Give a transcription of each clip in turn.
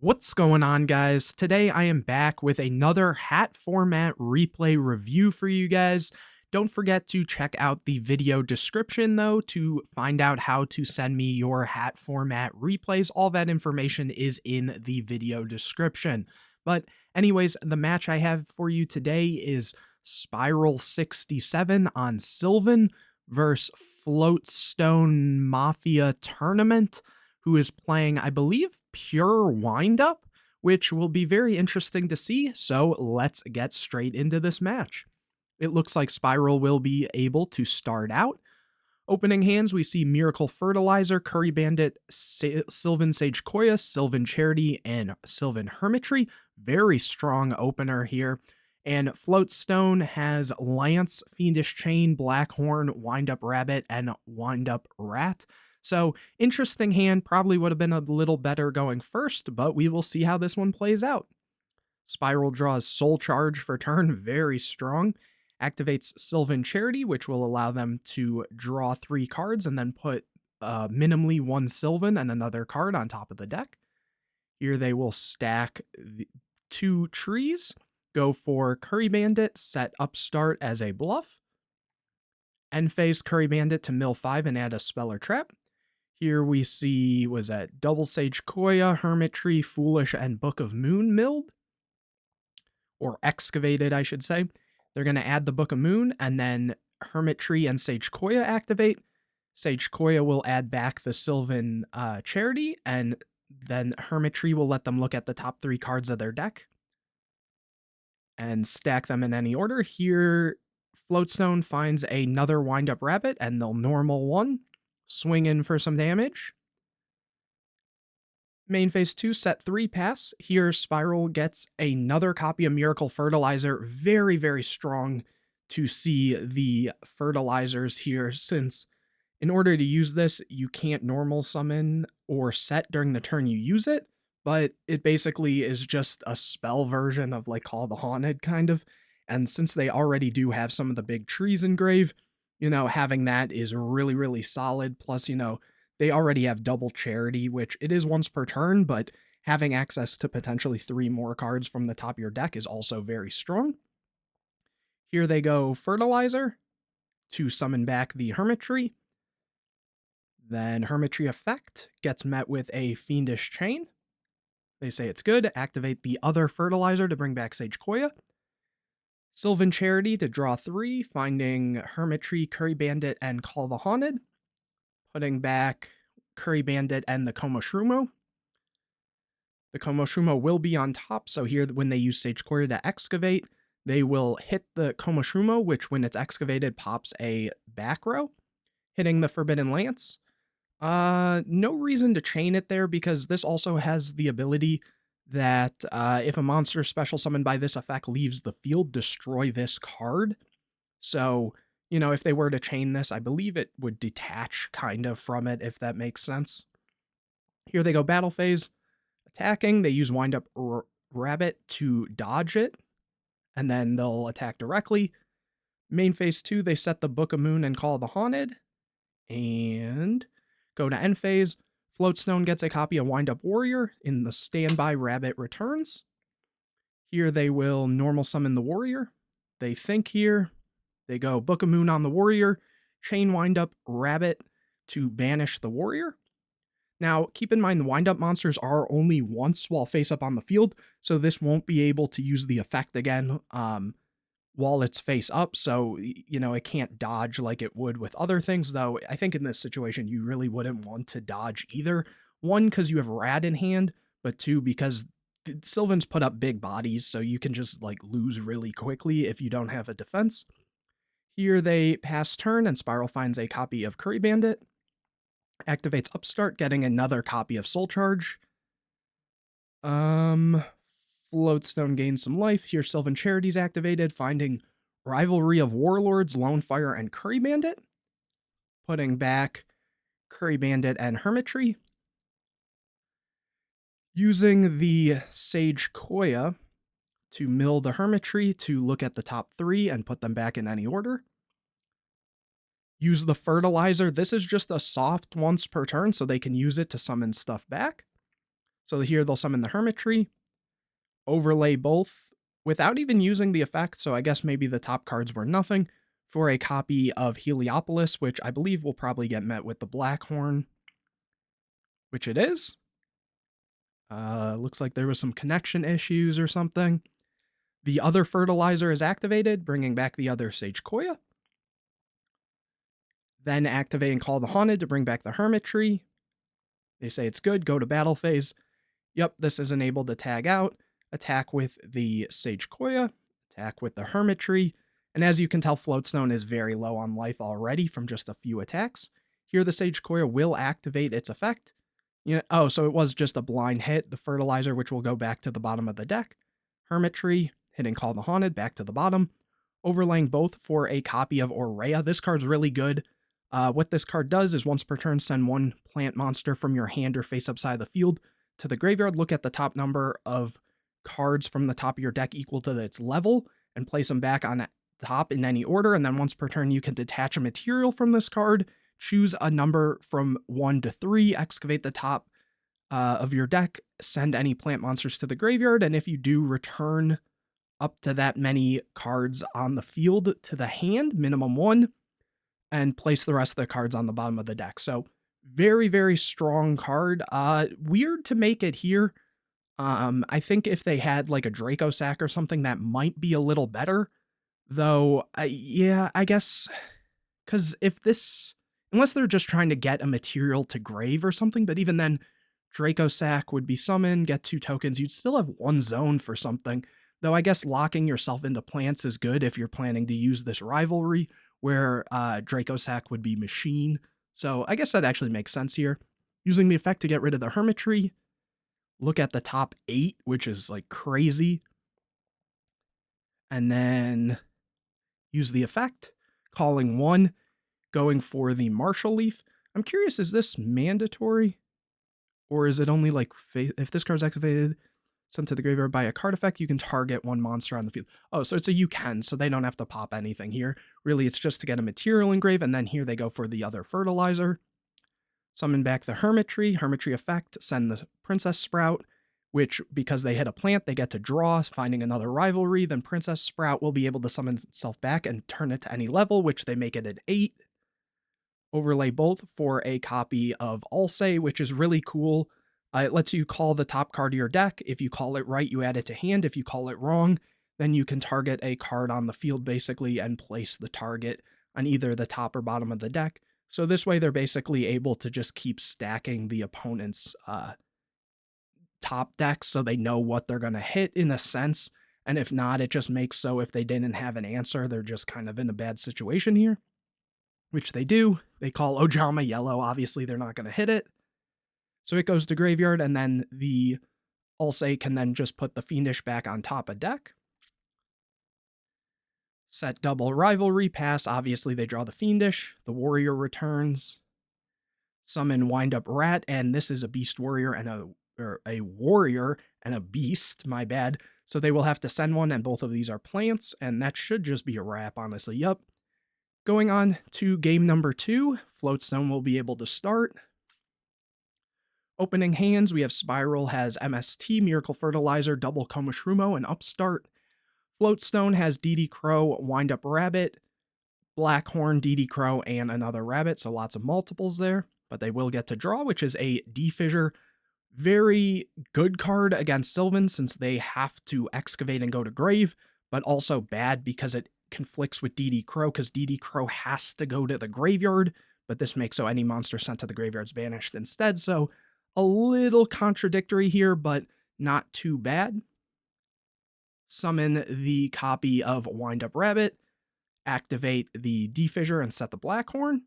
What's going on, guys? Today I am back with another H.A.T format replay review for you guys. Don't forget to check out the video description though to find out how to send me your H.A.T format replays. All that information is in the video description. But anyways, the match I have for you today is Spiral 67 on Sylvan versus Floatstone Mafia Tournament, who is playing, I believe, Pure Windup, which will be very interesting to see, so let's get straight into this match. It looks like Spiral will be able to start out. Opening hands, we see Miracle Fertilizer, Curry Bandit, Sylvan Sage Koya, Sylvan Charity, and Sylvan Hermitry. Very strong opener here. And Floatstone has Lance, Fiendish Chain, Blackhorn, Windup Rabbit, and Windup Rat. So, interesting hand, probably would have been a little better going first, but we will see how this one plays out. Spiral draws Soul Charge for turn, very strong. Activates Sylvan Charity, which will allow them to draw 3 cards and then put minimally 1 Sylvan and another card on top of the deck. Here they will stack 2 trees, go for Curry Bandit, set Upstart as a bluff. End phase Curry Bandit to mill 5 and add a spell or trap. Here we see, was that Double Sage Koya, Hermitry, Foolish, and Book of Moon milled? Or excavated, I should say. They're going to add the Book of Moon, and then Hermitry and Sage Koya activate. Sage Koya will add back the Sylvan Charity, and then Hermitry will let them look at the top 3 cards of their deck and stack them in any order. Here, Floatstone finds another Windup Rabbit, and they'll normal 1. Swing in for some damage. Main phase 2, set 3, pass. Here, Spiral gets another copy of Miracle Fertilizer. Very, very strong to see the fertilizers here, since in order to use this, you can't normal summon or set during the turn you use it, but it basically is just a spell version of like Call the Haunted, kind of. And since they already do have some of the big trees in grave, having that is really, really solid. Plus, they already have double Charity, which it is once per turn, but having access to potentially 3 more cards from the top of your deck is also very strong. Here they go Fertilizer to summon back the Hermitry. Then Hermitry effect gets met with a Fiendish Chain. They say it's good. Activate the other Fertilizer to bring back Sage Koya. Sylvan Charity to draw 3, finding Hermitry, Curry Bandit, and Call the Haunted. Putting back Curry Bandit and the Komoshumo. The Komoshumo will be on top, so here when they use Sage Koya to excavate, they will hit the Komoshumo, which when it's excavated pops a back row, hitting the Forbidden Lance. No reason to chain it there, because this also has the ability that if a monster special summoned by this effect leaves the field, destroy this card. So, if they were to chain this, I believe it would detach kind of from it, if that makes sense. Here they go battle phase. Attacking, they use Windup Rabbit to dodge it, and then they'll attack directly. Main phase 2, they set the Book of Moon and Call the Haunted, and go to end phase. Floatstone gets a copy of Windup Warrior. In the standby, Rabbit returns. Here they will normal summon the Warrior. They think here. They go Book of Moon on the Warrior, chain Windup Rabbit to banish the Warrior. Now, keep in mind the Windup monsters are only once while face up on the field, so this won't be able to use the effect again while it's face up, so, it can't dodge like it would with other things, though I think in this situation you really wouldn't want to dodge either. 1, because you have Rat in hand, but 2, because Sylvans put up big bodies, so you can just, lose really quickly if you don't have a defense. Here they pass turn, and Spiral finds a copy of Curry Bandit. Activates Upstart, getting another copy of Soul Charge. Floatstone gains some life. Here, Sylvan Charity's activated, finding Rivalry of Warlords, Lone Fire, and Curry Bandit. Putting back Curry Bandit and Hermitry. Using the Sage Koya to mill the Hermitry to look at the top 3 and put them back in any order. Use the Fertilizer. This is just a soft once per turn, so they can use it to summon stuff back. So here they'll summon the Hermitry, overlay both without even using the effect, so I guess maybe the top cards were nothing, for a copy of Heliopolis, which I believe will probably get met with the Blackhorn, which it is. Looks like there was some connection issues or something. The other fertilizer is activated, bringing back the other Sage Koya. Then activate and call the Haunted to bring back the Hermitry. They say it's good, go to battle phase. Yep, this is enabled to tag out. Attack with the Sage Koya, attack with the Hermitry, and as you can tell, Floatstone is very low on life already from just a few attacks. Here the Sage Koya will activate its effect. Oh, so it was just a blind hit, the Fertilizer, which will go back to the bottom of the deck. Hermitry, hitting Call the Haunted, back to the bottom. Overlaying both for a copy of Aurea. This card's really good. What this card does is once per turn, send one plant monster from your hand or face-up side of the field to the graveyard. Look at the top number of cards from the top of your deck equal to its level and place them back on top in any order. And then once per turn, you can detach a material from this card, choose a number from 1 to 3, excavate the top of your deck, send any plant monsters to the graveyard. And if you do, return up to that many cards on the field to the hand, minimum 1, and place the rest of the cards on the bottom of the deck. So very, very strong card. Weird to make it here. I think if they had like a Draco Sack or something, that might be a little better. Though, yeah, I guess, because unless they're just trying to get a material to grave or something, but even then, Draco Sack would be summoned, get 2 tokens, you'd still have 1 zone for something. Though I guess locking yourself into plants is good if you're planning to use this rivalry, where Draco Sack would be machine. So I guess that actually makes sense here. Using the effect to get rid of the Hermitry. Look at the top 8, which is like crazy. And then use the effect, calling 1, going for the Martial Leaf. I'm curious, is this mandatory? Or is it only like, if this card's activated, sent to the graveyard by a card effect, you can target 1 monster on the field. Oh, so it's a you can, so they don't have to pop anything here. Really, it's just to get a material engrave, and then here they go for the other fertilizer. Summon back the Hermitry effect, send the Princess Sprout, which, because they hit a plant, they get to draw, finding another rivalry, then Princess Sprout will be able to summon itself back and turn it to any level, which they make it at 8. Overlay both for a copy of Ulse, which is really cool. It lets you call the top card of your deck. If you call it right, you add it to hand. If you call it wrong, then you can target a card on the field, basically, and place the target on either the top or bottom of the deck. So this way, they're basically able to just keep stacking the opponent's top decks so they know what they're going to hit, in a sense. And if not, it just makes so if they didn't have an answer, they're just kind of in a bad situation here. Which they do. They call Ojama yellow. Obviously, they're not going to hit it. So it goes to graveyard, and then the Ulse can then just put the Fiendish back on top of deck. Set double rivalry, pass. Obviously, they draw the Fiendish. The Warrior returns. Summon Wind Up Rat, and this is a Beast Warrior and a Warrior and a Beast, my bad. So they will have to send one, and both of these are plants, and that should just be a wrap, honestly. Yup. Going on to game number 2, Floatstone will be able to start. Opening hands, we have Spiral has MST, Miracle Fertilizer, Double Komashrumo, and Upstart. Floatstone has DD Crow, Wind Up Rabbit, Blackhorn, DD Crow, and another rabbit, so lots of multiples there. But they will get to draw, which is a D-Fissure. Very good card against Sylvan, since they have to excavate and go to grave, but also bad because it conflicts with DD Crow, because DD Crow has to go to the graveyard, but this makes so any monster sent to the graveyard is banished instead, so a little contradictory here, but not too bad. Summon the copy of Wind Up Rabbit, activate the D-Fissure and set the Blackhorn.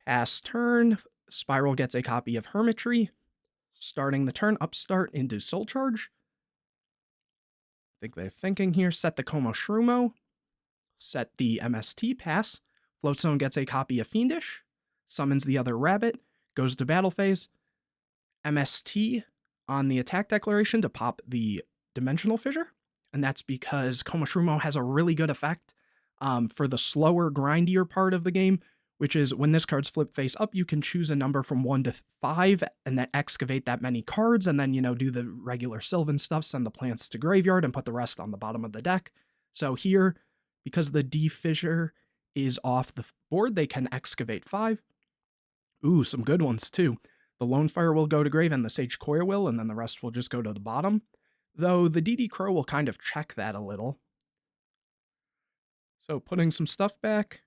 Pass turn, Spiral gets a copy of Hermitry. Starting the turn, Upstart into Soul Charge. I think they're thinking here. Set the Komashrumo. Set the MST, pass. Floatstone gets a copy of Fiendish. Summons the other rabbit. Goes to battle phase. MST on the attack declaration to pop the Dimensional Fissure. And that's because Komashrumo has a really good effect for the slower, grindier part of the game, which is when this card's flipped face up, you can choose a number from 1 to 5 and then excavate that many cards and then, do the regular Sylvan stuff, send the plants to graveyard and put the rest on the bottom of the deck. So here, because the D-Fissure is off the board, they can excavate 5. Ooh, some good ones too. The Lone Fire will go to grave and the Sage Koya will, and then the rest will just go to the bottom. Though the DD Crow will kind of check that a little. So putting some stuff back.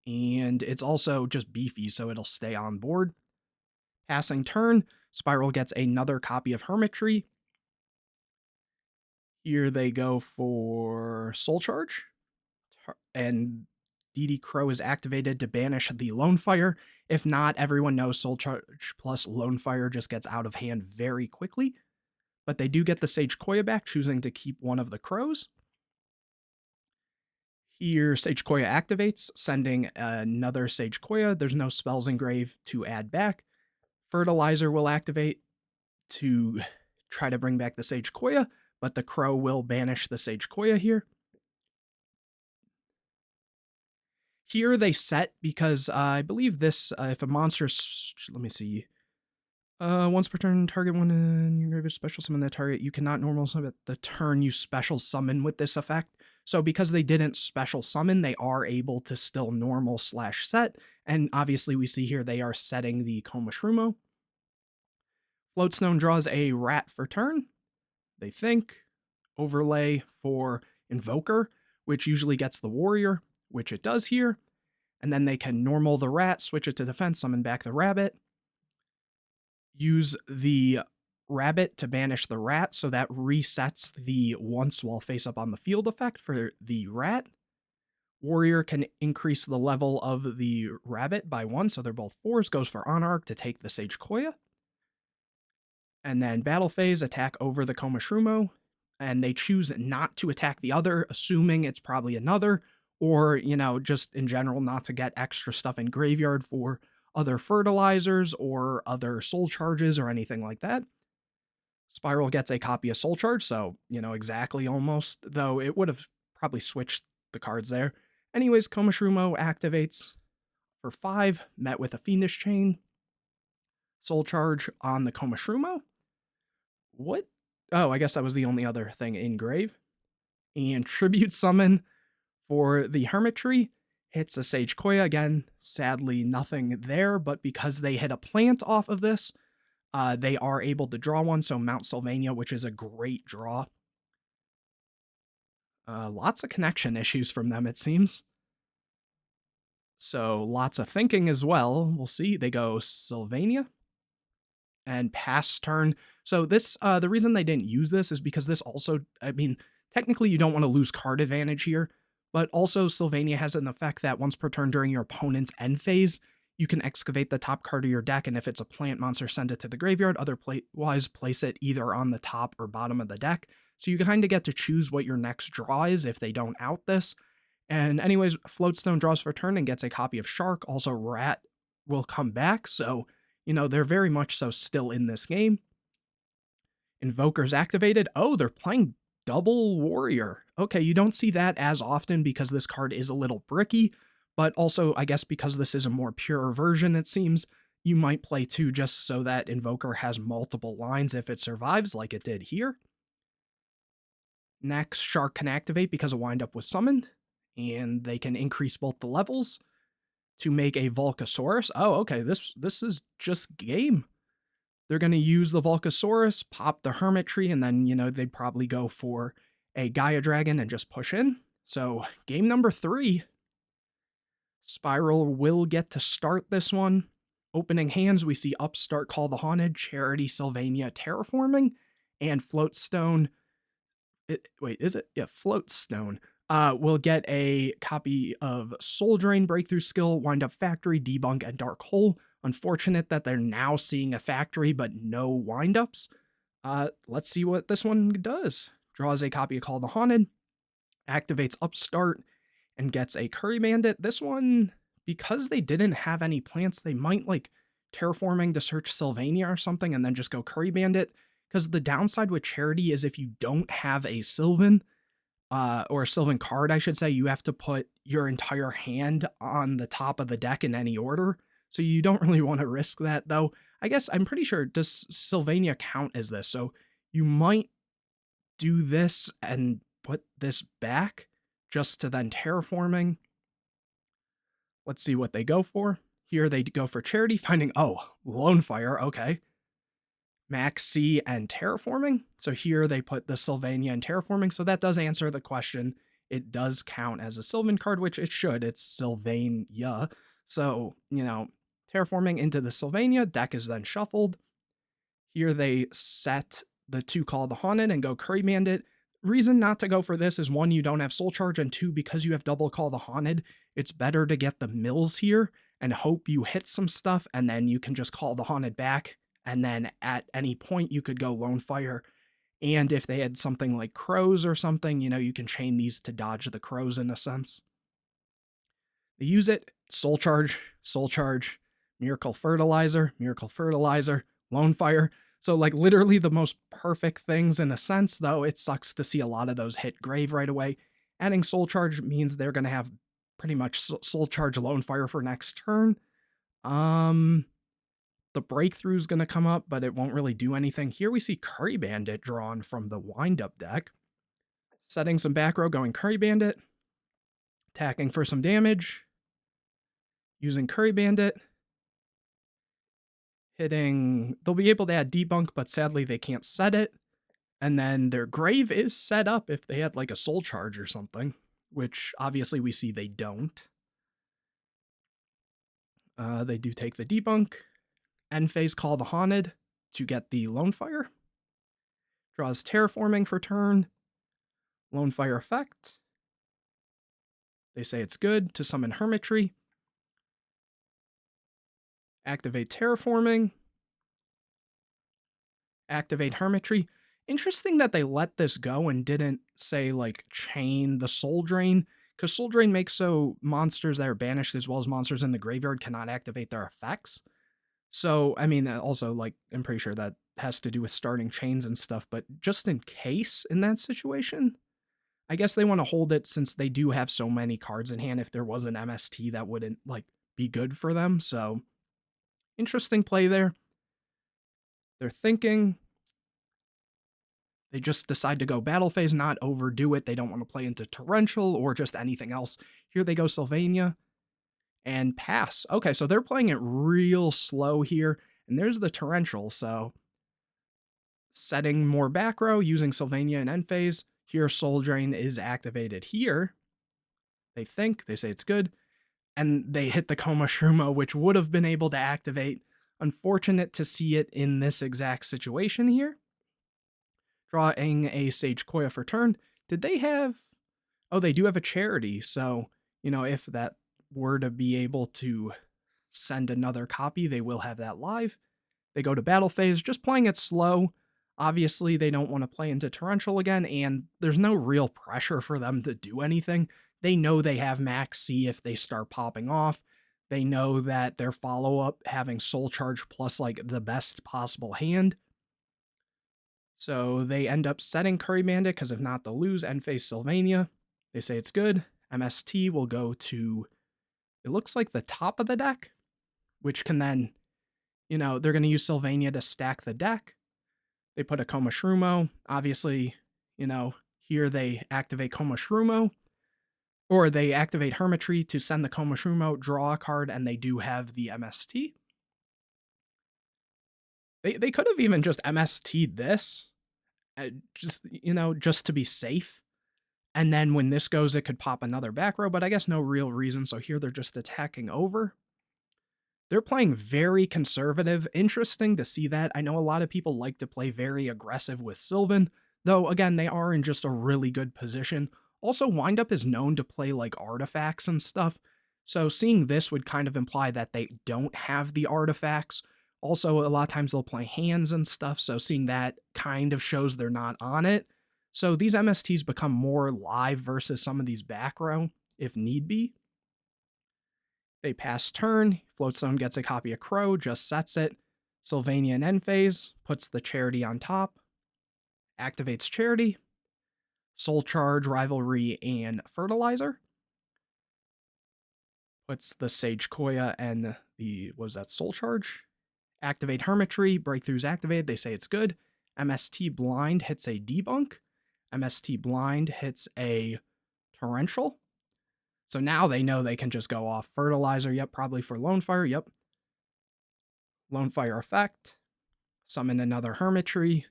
And it's also just beefy, so it'll stay on board. Passing turn, Spiral gets another copy of Hermitry. Here they go for Soul Charge. And DD Crow is activated to banish the Lone Fire. If not, everyone knows Soul Charge plus Lone Fire just gets out of hand very quickly. But they do get the Sage Koya back, choosing to keep one of the crows. Here, Sage Koya activates, sending another Sage Koya. There's no spells in grave to add back. Fertilizer will activate to try to bring back the Sage Koya, but the crow will banish the Sage Koya here. Here they set because I believe this, if a monster's, let me see, once per turn, target one in your grave special summon that target. You cannot normal summon the turn you special summon with this effect. So because they didn't special summon, they are able to still normal / set. And obviously we see here they are setting the Komashrumo. Floatstone draws a rat for turn. They think. Overlay for Invoker, which usually gets the warrior, which it does here. And then they can normal the rat, switch it to defense, summon back the rabbit. Use the rabbit to banish the rat, so that resets the once while face up on the field effect for the rat. Warrior can increase the level of the rabbit by 1, so they're both 4s, goes for Onarch to take the Sage Koya. And then battle phase, attack over the Komashrumo, and they choose not to attack the other, assuming it's probably another, or, just in general not to get extra stuff in graveyard for other fertilizers or other soul charges or anything like that. Spiral gets a copy of Soul Charge, so, exactly almost, though it would have probably switched the cards there. Anyways, Komashrumo activates for 5, met with a Fiendish Chain. Soul Charge on the Komashrumo. What? Oh, I guess that was the only other thing in grave. And Tribute Summon for the Hermitry. Hits a Sage Koya again. Sadly, nothing there, but because they hit a plant off of this, they are able to draw one, so Mount Sylvania, which is a great draw. Lots of connection issues from them, it seems. So lots of thinking as well. We'll see. They go Sylvania and pass turn. So this, the reason they didn't use this is because this also, technically you don't want to lose card advantage here, but also Sylvania has an effect that once per turn during your opponent's end phase, you can excavate the top card of your deck, and if it's a plant monster, send it to the graveyard, otherwise place it either on the top or bottom of the deck. So you kind of get to choose what your next draw is if they don't out this. And anyways, Floatstone draws for turn and gets a copy of Shark. Also, Rat will come back, so, they're very much so still in this game. Invoker's activated. Oh, they're playing double warrior. Okay, you don't see that as often because this card is a little bricky, but also, I guess because this is a more pure version, it seems, you might play 2 just so that Invoker has multiple lines if it survives, like it did here. Next, Shark can activate because a windup was summoned, and they can increase both the levels to make a Volcasaurus. Oh, okay, this is just game. They're going to use the Volcasaurus, pop the Hermitry, and then, they'd probably go for a Gaia Dragon and just push in. So, game number 3. Spiral will get to start this one. Opening hands, we see Upstart, Call the Haunted, Charity, Sylvania, Terraforming, and Floatstone. Floatstone. Will get a copy of Soul Drain, Breakthrough Skill, Wind Up Factory, Debunk, and Dark Hole. Unfortunate that they're now seeing a factory, but no windups. Let's see what this one does. Draws a copy of Call the Haunted, activates Upstart, and gets a Curry Bandit. This one, because they didn't have any plants, they might Terraforming to search Sylvania or something and then just go Curry Bandit. Because the downside with Charity is if you don't have a Sylvan, or a Sylvan card, I should say, you have to put your entire hand on the top of the deck in any order. So you don't really want to risk that, though. I guess I'm pretty sure, does Sylvania count as this? So you might do this and put this back just to then terraforming. Let's see what they go for. Here they go for charity, finding, oh, Lone Fire, okay. Max C and terraforming. So here they put the Sylvania and terraforming. So that does answer the question. It does count as a Sylvan card, which it should. It's Sylvania. So, terraforming into the Sylvania, deck is then shuffled. Here they set the 2 Call the Haunted and go Curry Bandit. Reason not to go for this is 1, you don't have Soul Charge, and 2, because you have double Call the Haunted, it's better to get the mills here and hope you hit some stuff, and then you can just call the Haunted back, and then at any point you could go Lone Fire. And if they had something like Crows or something, you can chain these to dodge the Crows in a sense. They use it, Soul Charge, Miracle Fertilizer, Lone Fire. So, like, literally the most perfect things in a sense, though it sucks to see a lot of those hit grave right away. Adding Soul Charge means they're going to have pretty much Soul Charge Lone Fire for next turn. The Breakthrough is going to come up, but it won't really do anything. Here we see Curry Bandit drawn from the wind-up deck. Setting some back row, going Curry Bandit. Attacking for some damage. Using Curry Bandit. Hitting, they'll be able to add Debunk, but sadly they can't set it. And then their grave is set up if they had like a Soul Charge or something, which obviously we see they don't. They do take the Debunk. End phase Call the Haunted to get the Lone Fire. Draws Terraforming for turn. Lone Fire effect. They say it's good to summon Hermitry. Activate Terraforming. Activate Hermitry. Interesting that they let this go and didn't say, like, chain the Soul Drain, because Soul Drain makes so monsters that are banished as well as monsters in the graveyard cannot activate their effects. So, I mean, also, like, I'm pretty sure that has to do with starting chains and stuff, but just in case in that situation, I guess they want to hold it since they do have so many cards in hand. If there was an MST, that wouldn't, like, be good for them, so interesting play there. They're thinking. They just decide to go battle phase, not overdo it. They don't want to play into Torrential or just anything else. Here they go Sylvania and pass. Okay, so they're playing it real slow here. And there's the Torrential, so setting more back row, using Sylvania in end phase. Here Soul Drain is activated here. They think, they say it's good. And they hit the Coma Shroomo, which would have been able to activate. Unfortunate to see it in this exact situation here. Drawing a Sage Koya for turn. Did they have... Oh, they do have a charity, so, if that were to be able to send another copy, they will have that live. They go to battle phase, just playing it slow. Obviously, they don't want to play into Torrential again, and there's no real pressure for them to do anything. They know they have Max C if they start popping off. They know that their follow-up having Soul Charge plus, like, the best possible hand. So they end up setting Curry Bandit, because if not, they'll lose. End phase Sylvania. They say it's good. MST will go to, it looks like the top of the deck, which can then, they're going to use Sylvania to stack the deck. They put a Coma Shroomo. Obviously, here they activate Coma Shroomo. Or they activate Hermitry to send the Coma Shroomo, draw a card, and they do have the MST. They could have even just MST'd this, just to be safe. And then when this goes, it could pop another back row, but I guess no real reason, so here they're just attacking over. They're playing very conservative. Interesting to see that. I know a lot of people like to play very aggressive with Sylvan, though, again, they are in just a really good position. Also, Windup is known to play, like, artifacts and stuff, so seeing this would kind of imply that they don't have the artifacts. Also, a lot of times they'll play hands and stuff, so seeing that kind of shows they're not on it. So these MSTs become more live versus some of these back row, if need be. They pass turn, Floatstone gets a copy of Crow, just sets it. Sylvania in end phase, puts the charity on top. Activates charity. Soul Charge, Rivalry, and Fertilizer. Puts the Sage Koya and the, what was that, Soul Charge? Activate Hermitry, Breakthroughs activated, they say it's good. MST Blind hits a Debunk. MST Blind hits a Torrential. So now they know they can just go off Fertilizer, yep, probably for Lone Fire, yep. Lone Fire effect. Summon another Hermitry.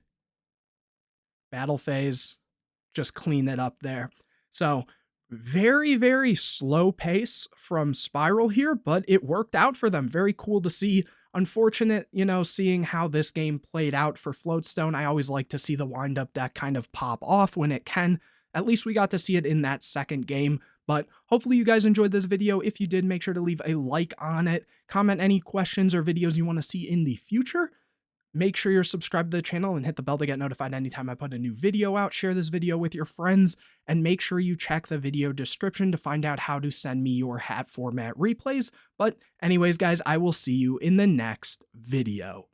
Battle Phase. Just clean it up there. So very, very slow pace from Spiral here, but it worked out for them. Very cool to see. Unfortunate, seeing how this game played out for Floatstone. I always like to see the wind-up deck kind of pop off when it can. At least we got to see it in that second game. But hopefully you guys enjoyed this video. If you did, make sure to leave a like on it. Comment any questions or videos you want to see in the future. Make sure you're subscribed to the channel and hit the bell to get notified anytime I put a new video out. Share this video with your friends, and make sure you check the video description to find out how to send me your hat format replays. But anyways, guys, I will see you in the next video.